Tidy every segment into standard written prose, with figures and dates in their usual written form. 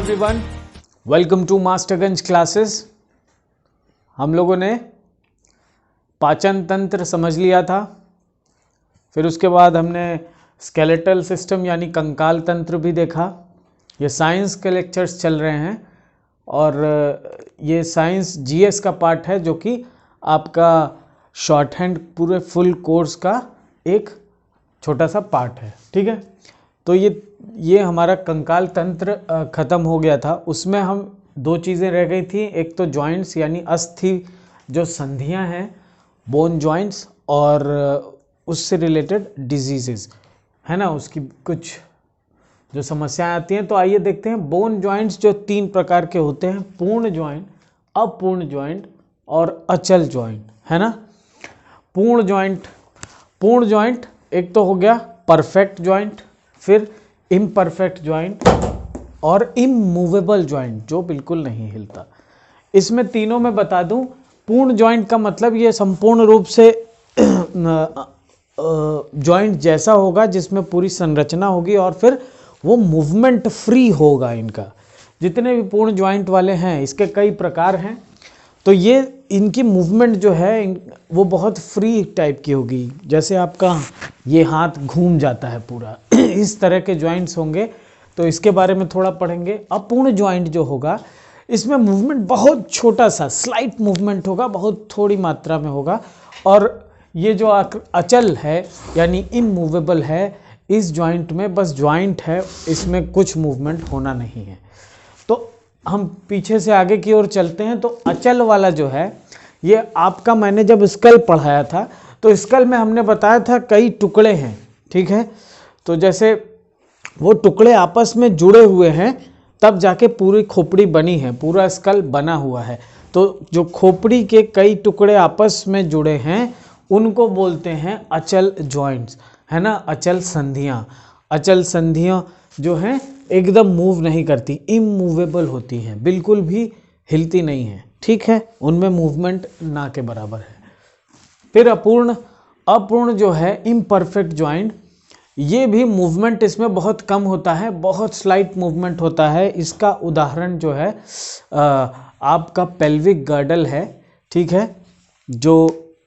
Everyone, welcome to मास्टरगंज classes. हम लोगों ने पाचन तंत्र समझ लिया था, फिर उसके बाद हमने स्केलेटल सिस्टम यानी कंकाल तंत्र भी देखा। ये साइंस के लेक्चर्स चल रहे हैं और ये साइंस जीएस का पार्ट है जो कि आपका शॉर्ट हैंड पूरे फुल कोर्स का एक छोटा सा पार्ट है। ठीक है, तो ये हमारा कंकाल तंत्र ख़त्म हो गया था। उसमें हम दो चीज़ें रह गई थी, एक तो जॉइंट्स यानी अस्थि जो संधियां हैं, बोन जॉइंट्स, और उससे रिलेटेड डिजीजेस है ना, उसकी कुछ जो समस्याएं आती हैं। तो आइए देखते हैं। बोन जॉइंट्स जो तीन प्रकार के होते हैं, पूर्ण जॉइंट, अपूर्ण जॉइंट और अचल जॉइंट, है ना। पूर्ण जॉइंट एक तो हो गया परफेक्ट जॉइंट, फिर इम्परफेक्ट जॉइंट और इमूवेबल जॉइंट जो बिल्कुल नहीं हिलता। इसमें तीनों में बता दूं, पूर्ण जॉइंट का मतलब ये संपूर्ण रूप से जॉइंट जैसा होगा जिसमें पूरी संरचना होगी और फिर वो मूवमेंट फ्री होगा। इनका जितने भी पूर्ण जॉइंट वाले हैं, इसके कई प्रकार हैं, तो ये इनकी मूवमेंट जो है वो बहुत फ्री टाइप की होगी। जैसे आपका ये हाथ घूम जाता है पूरा इस तरह के जॉइंट्स होंगे, तो इसके बारे में थोड़ा पढ़ेंगे। अपूर्ण जॉइंट जो होगा, इसमें मूवमेंट बहुत छोटा सा स्लाइट मूवमेंट होगा, बहुत थोड़ी मात्रा में होगा। और ये जो अचल है यानी इमूवेबल है, इस जॉइंट में बस जॉइंट है, इसमें कुछ मूवमेंट होना नहीं है। तो हम पीछे से आगे की ओर चलते हैं। तो अचल वाला जो है, ये आपका मैंने जब स्कल पढ़ाया था तो स्कल में हमने बताया था कई टुकड़े हैं। ठीक है, तो जैसे वो टुकड़े आपस में जुड़े हुए हैं तब जाके पूरी खोपड़ी बनी है, पूरा स्कल बना हुआ है। तो जो खोपड़ी के कई टुकड़े आपस में जुड़े हैं उनको बोलते हैं अचल जॉइंट्स, है ना। अचल संधियां जो हैं एकदम मूव नहीं करती, इमूवेबल होती हैं, बिल्कुल भी हिलती नहीं है। ठीक है, उनमें मूवमेंट ना के बराबर है। फिर अपूर्ण जो है, इम्परफेक्ट जॉइंट, ये भी मूवमेंट इसमें बहुत कम होता है, बहुत स्लाइट मूवमेंट होता है। इसका उदाहरण जो है आपका पेल्विक गर्डल है। ठीक है, जो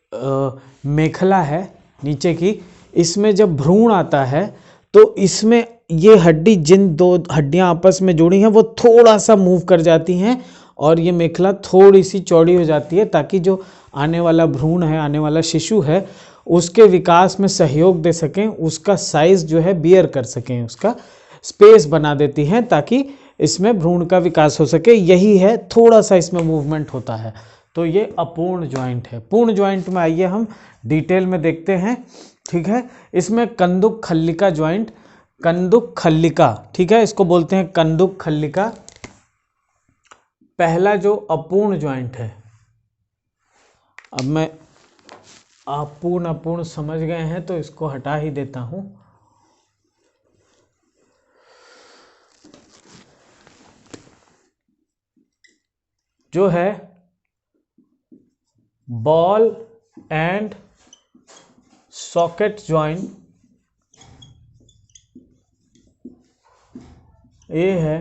मेखला है नीचे की, इसमें जब भ्रूण आता है तो इसमें ये हड्डी, जिन दो हड्डियां आपस में जुड़ी हैं, वो थोड़ा सा मूव कर जाती हैं और ये मेखला थोड़ी सी चौड़ी हो जाती है, ताकि जो आने वाला भ्रूण है, आने वाला शिशु है, उसके विकास में सहयोग दे सकें, उसका साइज जो है बियर कर सकें, उसका स्पेस बना देती हैं ताकि इसमें भ्रूण का विकास हो सके। यही है, थोड़ा सा इसमें मूवमेंट होता है। तो ये अपूर्ण जॉइंट है। पूर्ण जॉइंट में आइए हम डिटेल में देखते हैं। ठीक है, इसमें कंदुक खल्लिका जॉइंट, कंदुक खल्लिका, ठीक है, इसको बोलते हैं कंदुक खल्लिका, पहला जो अपूर्ण जॉइंट है। अब मैं अपूर्ण समझ गए हैं तो इसको हटा ही देता हूं। जो है बॉल एंड सॉकेट जॉइंट, ये है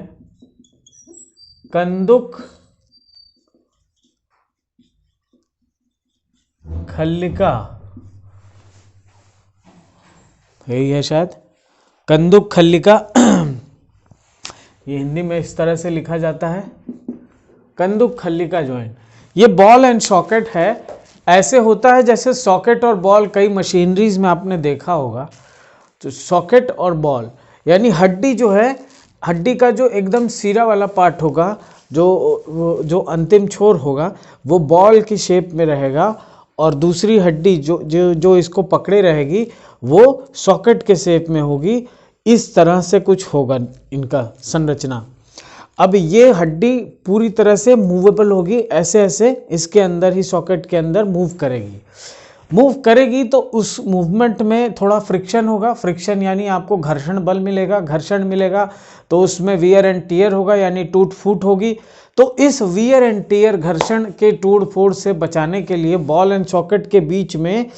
कंदुक खल्लिका, यही है शायद कंदुक खल्लिका। ये हिंदी में इस तरह से लिखा जाता है, कंदुक खल्लिका जॉइंट। ये बॉल एंड सॉकेट है। ऐसे होता है जैसे सॉकेट और बॉल कई मशीनरीज में आपने देखा होगा। तो सॉकेट और बॉल यानी हड्डी जो है, हड्डी का जो एकदम सिरा वाला पार्ट होगा, जो अंतिम छोर होगा, वो बॉल की शेप में रहेगा, और दूसरी हड्डी जो इसको पकड़े रहेगी वो सॉकेट के शेप में होगी। इस तरह से कुछ होगा इनका संरचना। अब ये हड्डी पूरी तरह से मूवेबल होगी, ऐसे ऐसे इसके अंदर ही, सॉकेट के अंदर मूव करेगी तो उस मूवमेंट में थोड़ा फ्रिक्शन होगा। फ्रिक्शन यानी आपको घर्षण बल मिलेगा, घर्षण मिलेगा तो उसमें वियर एंड टियर होगा, यानी टूट फूट होगी। तो इस वियर एंड टियर, घर्षण के टूट फूट से बचाने के लिए बॉल एंड सॉकेट के बीच में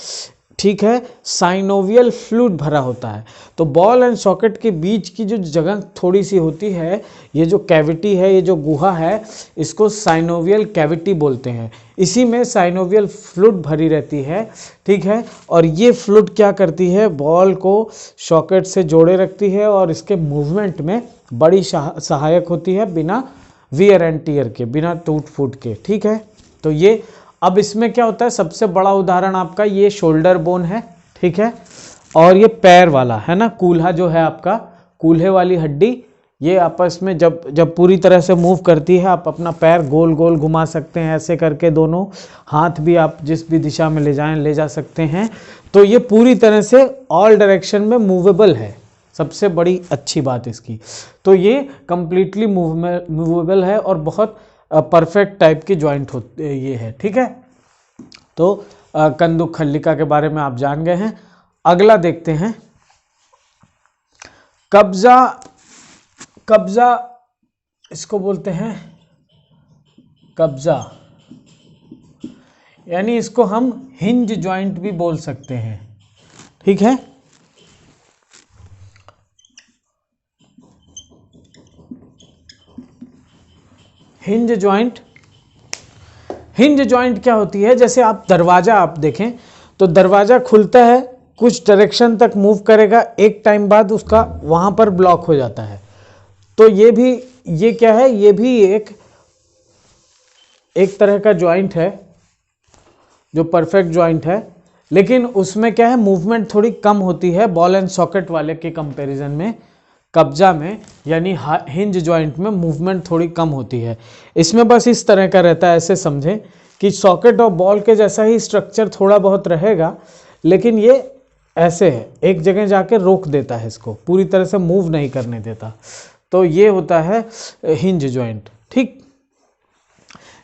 ठीक है, साइनोवियल फ्लूइड भरा होता है। तो बॉल एंड सॉकेट के बीच की जो जगह थोड़ी सी होती है, ये जो कैविटी है, ये जो गुहा है, इसको साइनोवियल कैविटी बोलते हैं। इसी में साइनोवियल फ्लूइड भरी रहती है, ठीक है। और ये फ्लूइड क्या करती है, बॉल को सॉकेट से जोड़े रखती है और इसके मूवमेंट में बड़ी सहायक होती है, बिना वियर एंड टियर के, बिना टूट फूट के, ठीक है। तो ये अब इसमें क्या होता है, सबसे बड़ा उदाहरण आपका ये शोल्डर बोन है, ठीक है। और ये पैर वाला है ना, कूल्हा जो है आपका, कूल्हे वाली हड्डी, ये आपस में जब पूरी तरह से मूव करती है, आप अपना पैर गोल गोल घुमा सकते हैं ऐसे करके, दोनों हाथ भी आप जिस भी दिशा में ले जा सकते हैं। तो ये पूरी तरह से ऑल डायरेक्शन में मूवेबल है, सबसे बड़ी अच्छी बात इसकी। तो ये कंप्लीटली मूवेबल है और बहुत परफेक्ट टाइप की जॉइंट ये है, ठीक है। तो कंदुक खल्लिका के बारे में आप जान गए हैं। अगला देखते हैं, कब्जा। कब्जा इसको बोलते हैं कब्जा, यानी इसको हम हिंज जॉइंट भी बोल सकते हैं, ठीक है। हिंज जॉइंट, हिंज जॉइंट क्या होती है, जैसे आप दरवाजा आप देखें तो दरवाजा खुलता है, कुछ डायरेक्शन तक मूव करेगा, एक टाइम बाद उसका वहां पर ब्लॉक हो जाता है। तो ये क्या है, ये भी एक तरह का जॉइंट है जो परफेक्ट जॉइंट है, लेकिन उसमें क्या है, मूवमेंट थोड़ी कम होती है बॉल एंड सॉकेट वाले के कंपैरिजन में। कब्जा में यानी हिंज जॉइंट में मूवमेंट थोड़ी कम होती है। इसमें बस इस तरह का रहता है, ऐसे समझें कि सॉकेट और बॉल के जैसा ही स्ट्रक्चर थोड़ा बहुत रहेगा, लेकिन ये ऐसे है, एक जगह जाके रोक देता है, इसको पूरी तरह से मूव नहीं करने देता। तो ये होता है हिंज जॉइंट, ठीक।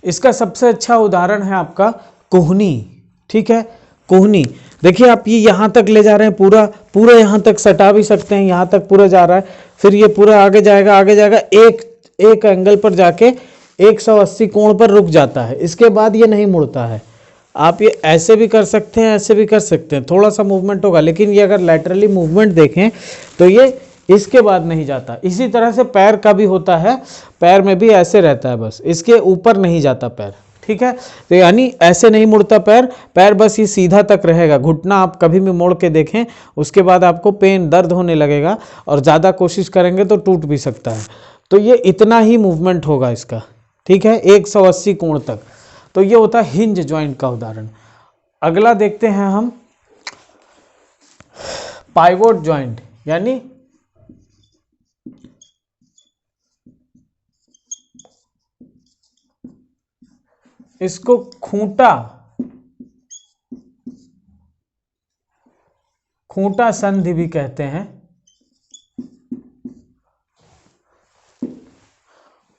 इसका सबसे अच्छा उदाहरण है आपका कोहनी, ठीक है। कोहनी देखिए, आप ये यहाँ तक ले जा रहे हैं, पूरा यहाँ तक सटा भी सकते हैं, यहाँ तक पूरा जा रहा है, फिर ये पूरा आगे जाएगा, एक एंगल पर जाके 180 कोण पर रुक जाता है, इसके बाद ये नहीं मुड़ता है। आप ये ऐसे भी कर सकते हैं, ऐसे भी कर सकते हैं, थोड़ा सा मूवमेंट होगा, लेकिन ये अगर लैटरली मूवमेंट देखें तो ये इसके बाद नहीं जाता। इसी तरह से पैर का भी होता है, पैर में भी ऐसे रहता है, बस इसके ऊपर नहीं जाता पैर, ठीक है। तो यानी ऐसे नहीं मुड़ता पैर बस ये सीधा तक रहेगा। घुटना आप कभी भी मोड़ के देखें, उसके बाद आपको पेन, दर्द होने लगेगा, और ज़्यादा कोशिश करेंगे तो टूट भी सकता है। तो ये इतना ही मूवमेंट होगा इसका, ठीक है, 180 कोण तक। तो ये होता है हिंज जॉइंट का उदाहरण। अगला देखते हैं हम पाइवोट जॉइंट, यानी इसको खूंटा संधि भी कहते हैं।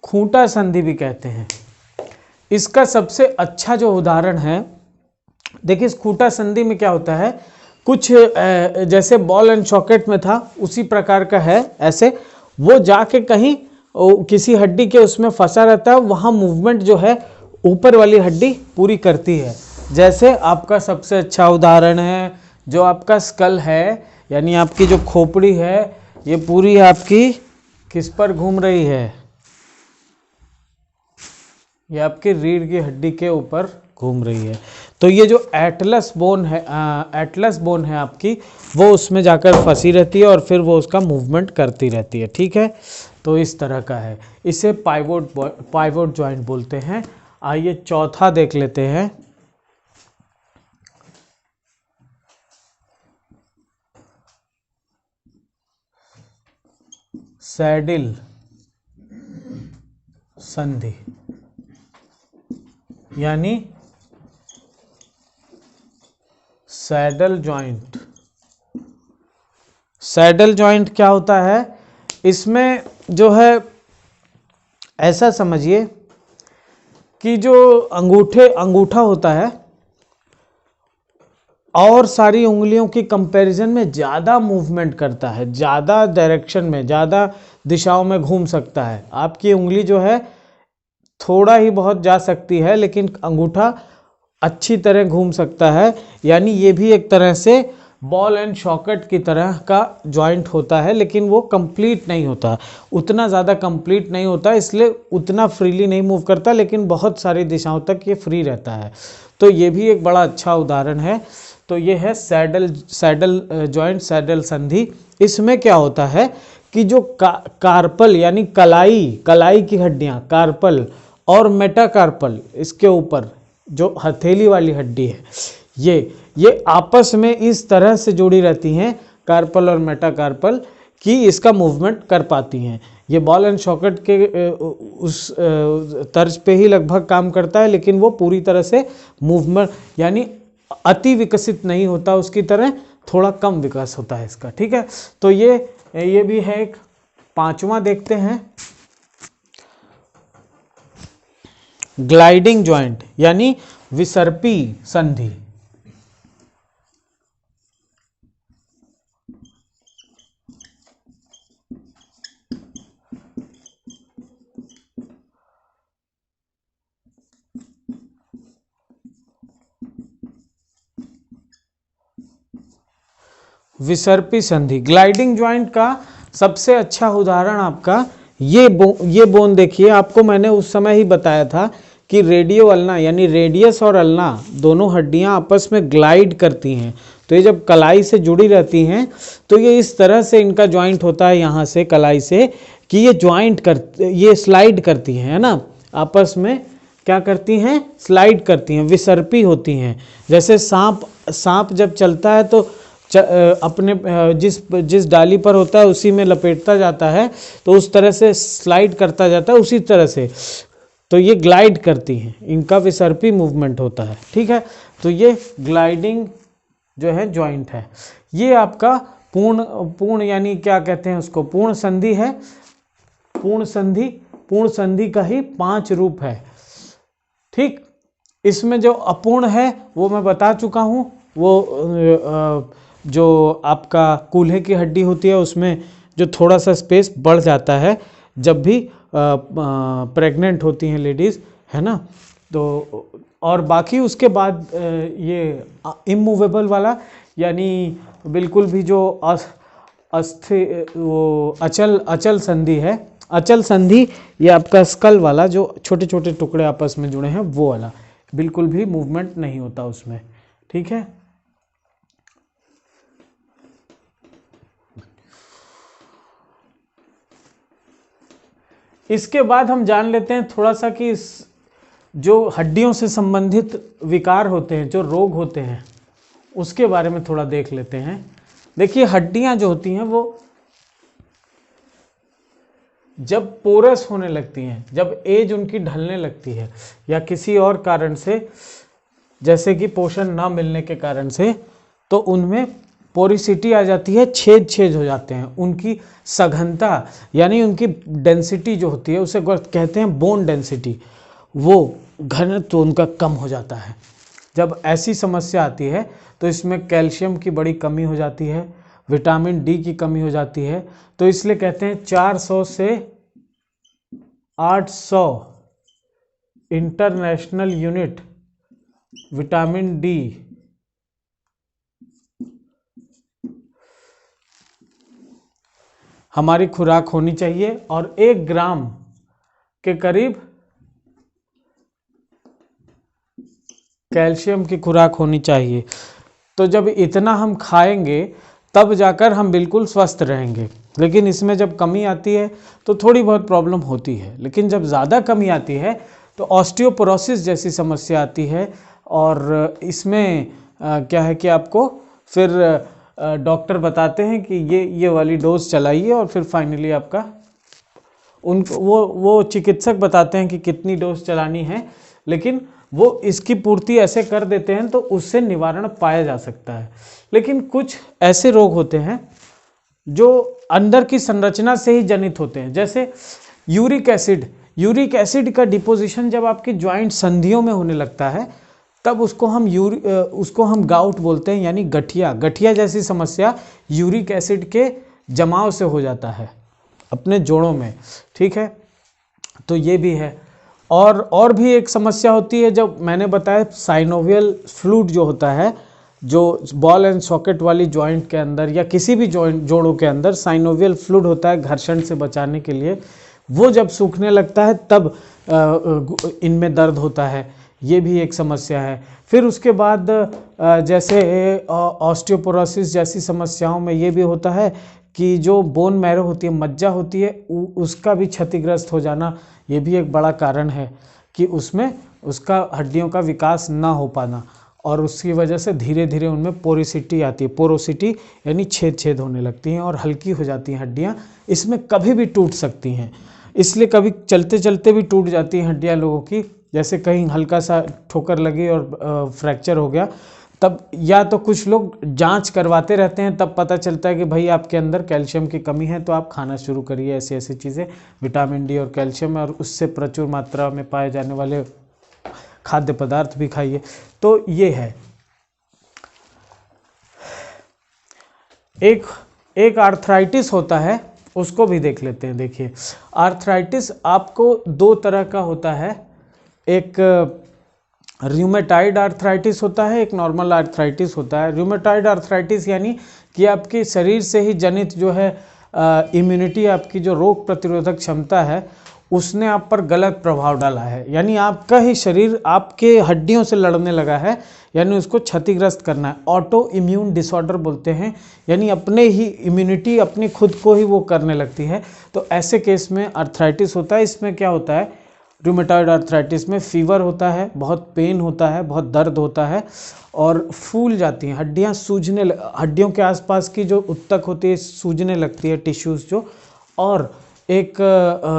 खूंटा संधि भी कहते हैं। इसका सबसे अच्छा जो उदाहरण है, देखिए इस खूंटा संधि में क्या होता है, कुछ जैसे बॉल एंड सॉकेट में था उसी प्रकार का है। ऐसे वो जाके कहीं किसी हड्डी के उसमें फंसा रहता है, वहाँ मूवमेंट जो है ऊपर वाली हड्डी पूरी करती है। जैसे आपका सबसे अच्छा उदाहरण है जो आपका स्कल है, यानी आपकी जो खोपड़ी है, ये पूरी आपकी किस पर घूम रही है, ये आपकी रीढ़ की हड्डी के ऊपर घूम रही है। तो ये जो एटलस बोन है आपकी, वो उसमें जाकर फंसी रहती है और फिर वो उसका मूवमेंट करती रहती है, ठीक है। तो इस तरह का है, इसे पाइवोट जॉइंट बोलते हैं। आइए चौथा देख लेते हैं, सैडिल संधि, यानी सैडल जॉइंट। सैडल जॉइंट क्या होता है, इसमें जो है ऐसा समझिए कि जो अंगूठा होता है और सारी उंगलियों की कंपैरिजन में ज़्यादा मूवमेंट करता है, ज़्यादा डायरेक्शन में, ज़्यादा दिशाओं में घूम सकता है। आपकी उंगली जो है थोड़ा ही बहुत जा सकती है, लेकिन अंगूठा अच्छी तरह घूम सकता है, यानी ये भी एक तरह से बॉल एंड शॉकेट की तरह का जॉइंट होता है, लेकिन वो कंप्लीट नहीं होता, उतना ज़्यादा कंप्लीट नहीं होता, इसलिए उतना फ्रीली नहीं मूव करता, लेकिन बहुत सारी दिशाओं तक ये फ्री रहता है। तो ये भी एक बड़ा अच्छा उदाहरण है। तो ये है सैडल जॉइंट, सैडल संधि। इसमें क्या होता है कि जो कार्पल यानी कलाई की हड्डियाँ, कार्पल और मेटाकार्पल, इसके ऊपर जो हथेली वाली हड्डी है, ये आपस में इस तरह से जुड़ी रहती हैं, कार्पल और मेटाकार्पल, कि इसका मूवमेंट कर पाती हैं। ये बॉल एंड शॉकेट के उस तर्ज पे ही लगभग काम करता है, लेकिन वो पूरी तरह से मूवमेंट यानी अति विकसित नहीं होता उसकी तरह, थोड़ा कम विकास होता है इसका। ठीक है, तो ये भी है एक। पांचवा देखते हैं, ग्लाइडिंग जॉइंट यानी विसर्पी संधि। विसर्पी संधि, ग्लाइडिंग जॉइंट का सबसे अच्छा उदाहरण आपका ये बोन देखिए। आपको मैंने उस समय ही बताया था कि रेडियो अल्ना यानी रेडियस और अल्ना दोनों हड्डियां आपस में ग्लाइड करती हैं। तो ये जब कलाई से जुड़ी रहती हैं तो ये इस तरह से इनका जॉइंट होता है यहाँ से कलाई से, कि ये स्लाइड करती हैं, है ना, आपस में क्या करती हैं, स्लाइड करती हैं, विसर्पी होती हैं। जैसे सांप जब चलता है तो अपने जिस डाली पर होता है उसी में लपेटता जाता है, तो उस तरह से स्लाइड करता जाता है, उसी तरह से तो ये ग्लाइड करती हैं, इनका विसर्पी मूवमेंट होता है। ठीक है, तो ये ग्लाइडिंग जो है जॉइंट है। ये आपका पूर्ण यानी क्या कहते हैं उसको, पूर्ण संधि है। पूर्ण संधि का ही 5 रूप है। ठीक, इसमें जो अपूर्ण है वो मैं बता चुका हूँ, वो जो आपका कूल्हे की हड्डी होती है उसमें जो थोड़ा सा स्पेस बढ़ जाता है जब भी प्रेग्नेंट होती हैं लेडीज़, है ना। तो और बाकी उसके बाद ये इमूवेबल वाला यानी बिल्कुल भी जो अचल संधि है, अचल संधि ये आपका स्कल वाला जो छोटे छोटे टुकड़े आपस में जुड़े हैं वो वाला, बिल्कुल भी मूवमेंट नहीं होता उसमें। ठीक है, इसके बाद हम जान लेते हैं थोड़ा सा कि जो हड्डियों से संबंधित विकार होते हैं, जो रोग होते हैं, उसके बारे में थोड़ा देख लेते हैं। देखिए, हड्डियां जो होती हैं वो जब पोरस होने लगती हैं, जब एज उनकी ढलने लगती है या किसी और कारण से, जैसे कि पोषण ना मिलने के कारण से, तो उनमें पोरिसिटी आ जाती है, छेद हो जाते हैं। उनकी सघनता यानी उनकी डेंसिटी जो होती है उसे कहते हैं बोन डेंसिटी, वो घनत्व उनका कम हो जाता है। जब ऐसी समस्या आती है तो इसमें कैल्शियम की बड़ी कमी हो जाती है, विटामिन डी की कमी हो जाती है। तो इसलिए कहते हैं 400 से 800 इंटरनेशनल यूनिट विटामिन डी हमारी खुराक होनी चाहिए, और 1 ग्राम के करीब कैल्शियम की खुराक होनी चाहिए। तो जब इतना हम खाएंगे तब जाकर हम बिल्कुल स्वस्थ रहेंगे। लेकिन इसमें जब कमी आती है तो थोड़ी बहुत प्रॉब्लम होती है, लेकिन जब ज़्यादा कमी आती है तो ऑस्टियोपोरोसिस जैसी समस्या आती है। और इसमें क्या है कि आपको फिर डॉक्टर बताते हैं कि ये वाली डोज चलाइए, और फिर फाइनली आपका वो चिकित्सक बताते हैं कि कितनी डोज चलानी है, लेकिन वो इसकी पूर्ति ऐसे कर देते हैं तो उससे निवारण पाया जा सकता है। लेकिन कुछ ऐसे रोग होते हैं जो अंदर की संरचना से ही जनित होते हैं, जैसे यूरिक एसिड का डिपोजिशन जब आपकी ज्वाइंट संधियों में होने लगता है तब उसको हम गाउट बोलते हैं, यानी गठिया जैसी समस्या यूरिक एसिड के जमाव से हो जाता है अपने जोड़ों में। ठीक है, तो ये भी है। और भी एक समस्या होती है, जब मैंने बताया साइनोवियल फ्लूइड जो होता है, जो बॉल एंड सॉकेट वाली जॉइंट के अंदर या किसी भी जोड़ों के अंदर साइनोवियल फ्लूइड होता है घर्षण से बचाने के लिए, वो जब सूखने लगता है तब इनमें दर्द होता है, ये भी एक समस्या है। फिर उसके बाद जैसे ऑस्टियोपोरोसिस जैसी समस्याओं में ये भी होता है कि जो बोन मैरो होती है, मज्जा होती है, उसका भी क्षतिग्रस्त हो जाना, ये भी एक बड़ा कारण है कि उसमें उसका हड्डियों का विकास ना हो पाना, और उसकी वजह से धीरे धीरे उनमें पोरोसिटी आती है। पोरोसिटी यानी छेद होने लगती हैं और हल्की हो जाती हैं हड्डियाँ, इसमें कभी भी टूट सकती हैं, इसलिए कभी चलते चलते भी टूट जाती हैं हड्डियाँ लोगों की। जैसे कहीं हल्का सा ठोकर लगी और फ्रैक्चर हो गया, तब या तो कुछ लोग जांच करवाते रहते हैं, तब पता चलता है कि भाई आपके अंदर कैल्शियम की कमी है, तो आप खाना शुरू करिए ऐसी ऐसी चीज़ें, विटामिन डी और कैल्शियम और उससे प्रचुर मात्रा में पाए जाने वाले खाद्य पदार्थ भी खाइए। तो ये है। एक आर्थराइटिस होता है, उसको भी देख लेते हैं। देखिए, आर्थराइटिस आपको दो तरह का होता है, एक र्यूमेटाइड आर्थराइटिस होता है, एक नॉर्मल आर्थराइटिस होता है। र्यूमेटाइड आर्थराइटिस यानी कि आपके शरीर से ही जनित जो है इम्यूनिटी, आपकी जो रोग प्रतिरोधक क्षमता है, उसने आप पर गलत प्रभाव डाला है, यानी आपका ही शरीर आपके हड्डियों से लड़ने लगा है, यानी उसको क्षतिग्रस्त करना है। ऑटो इम्यून डिसऑर्डर बोलते हैं, यानी अपने ही इम्यूनिटी अपनी खुद को ही वो करने लगती है। तो ऐसे केस में आर्थराइटिस होता है। इसमें क्या होता है, रूमेटॉइड आर्थराइटिस में फीवर होता है, बहुत पेन होता है, बहुत दर्द होता है और फूल जाती हैं हड्डियाँ, हड्डियों के आसपास की जो उत्तक होती है सूजने लगती है, टिश्यूज़ जो। और एक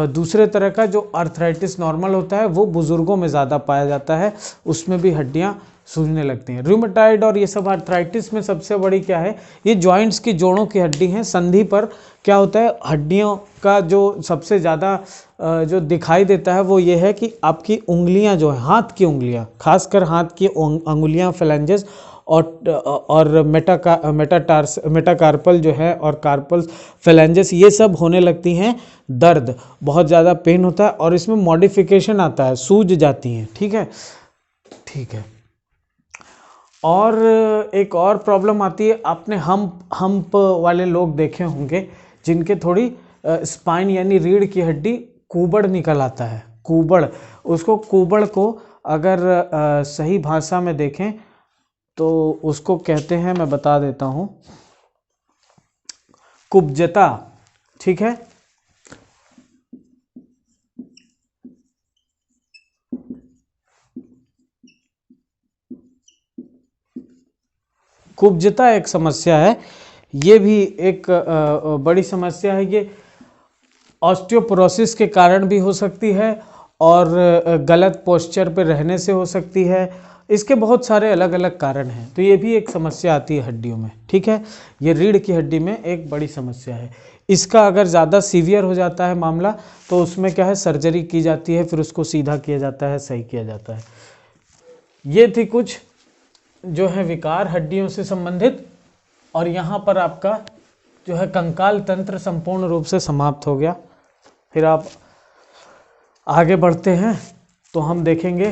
दूसरे तरह का जो आर्थराइटिस नॉर्मल होता है, वो बुज़ुर्गों में ज़्यादा पाया जाता है, उसमें भी हड्डियाँ सूजने लगती हैं। रूमेटॉइड और ये सब आर्थराइटिस में सबसे बड़ी क्या है, ये जॉइंट्स की, जोड़ों की हड्डी हैं, संधि पर क्या होता है, हड्डियों का जो सबसे ज़्यादा जो दिखाई देता है वो ये है कि आपकी उंगलियां जो है, हाथ की उंगलियां, खासकर हाथ की उंगलियां, फ्लैंजेस और मेटाकार्पल जो है और कार्पल फ्लैंजेस, ये सब होने लगती हैं दर्द, बहुत ज़्यादा पेन होता है और इसमें मॉडिफिकेशन आता है, सूज जाती हैं। ठीक है, ठीक है। और एक और प्रॉब्लम आती है, आपने हम्प वाले लोग देखे होंगे जिनके थोड़ी स्पाइन यानी रीढ़ की हड्डी कुबड़ निकल आता है, कुबड़। उसको, कुबड़ को अगर सही भाषा में देखें तो उसको कहते हैं, मैं बता देता हूँ, कुब्जता। ठीक है, कुब्जता एक समस्या है, ये भी एक बड़ी समस्या है। ये ऑस्टियोपोरोसिस के कारण भी हो सकती है और गलत पोस्चर पे रहने से हो सकती है। इसके बहुत सारे अलग अलग कारण हैं, तो ये भी एक समस्या आती है हड्डियों में। ठीक है, ये रीढ़ की हड्डी में एक बड़ी समस्या है। इसका अगर ज़्यादा सीवियर हो जाता है मामला, तो उसमें क्या है, सर्जरी की जाती है, फिर उसको सीधा किया जाता है, सही किया जाता है। ये थी कुछ जो है विकार हड्डियों से संबंधित, और यहाँ पर आपका जो है कंकाल तंत्र संपूर्ण रूप से समाप्त हो गया। फिर आप आगे बढ़ते हैं तो हम देखेंगे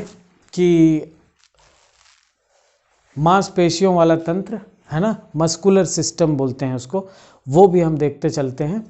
कि मांसपेशियों वाला तंत्र है ना, मस्कुलर सिस्टम बोलते हैं उसको, वो भी हम देखते चलते हैं।